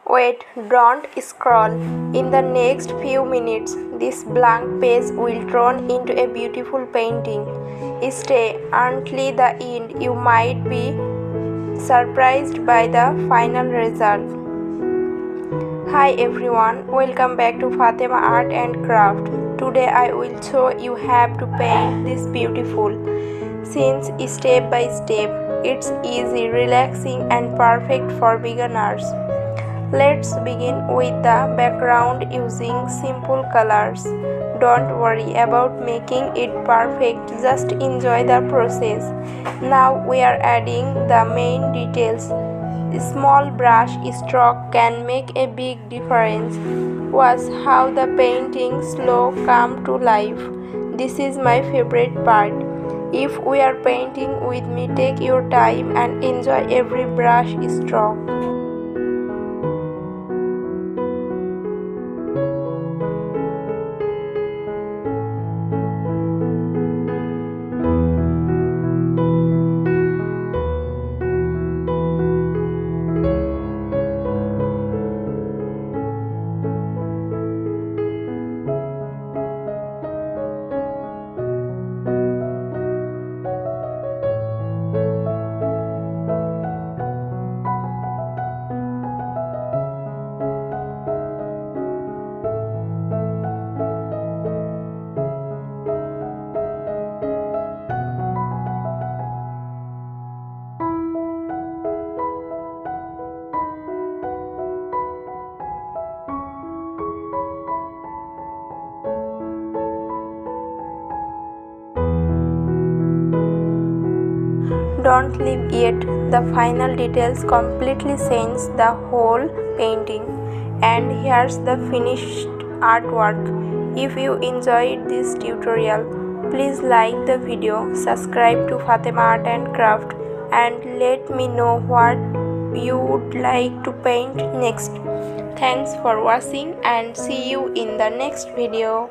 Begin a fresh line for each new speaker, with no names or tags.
Wait, don't scroll. In the next few minutes, this blank page will turn into a beautiful painting. Stay until the end. You might be surprised by the final result. Hi everyone, welcome back to Fatema Art and Craft. Today I will show you how to paint this beautiful scenes step by step. It's easy, relaxing and perfect for beginners. Let's begin with the background using simple colors. Don't worry about making it perfect, just enjoy the process. Now we are adding the main details. A small brush stroke can make a big difference. Watch how the painting slow come to life. This is my favorite part. If we are painting with me, take your time and enjoy every brush stroke. Don't leave yet, the final details completely change the whole painting. And here's the finished artwork. If you enjoyed this tutorial, please like the video, subscribe to Fatema Art and Craft, and let me know what you would like to paint next. Thanks for watching and see you in the next video.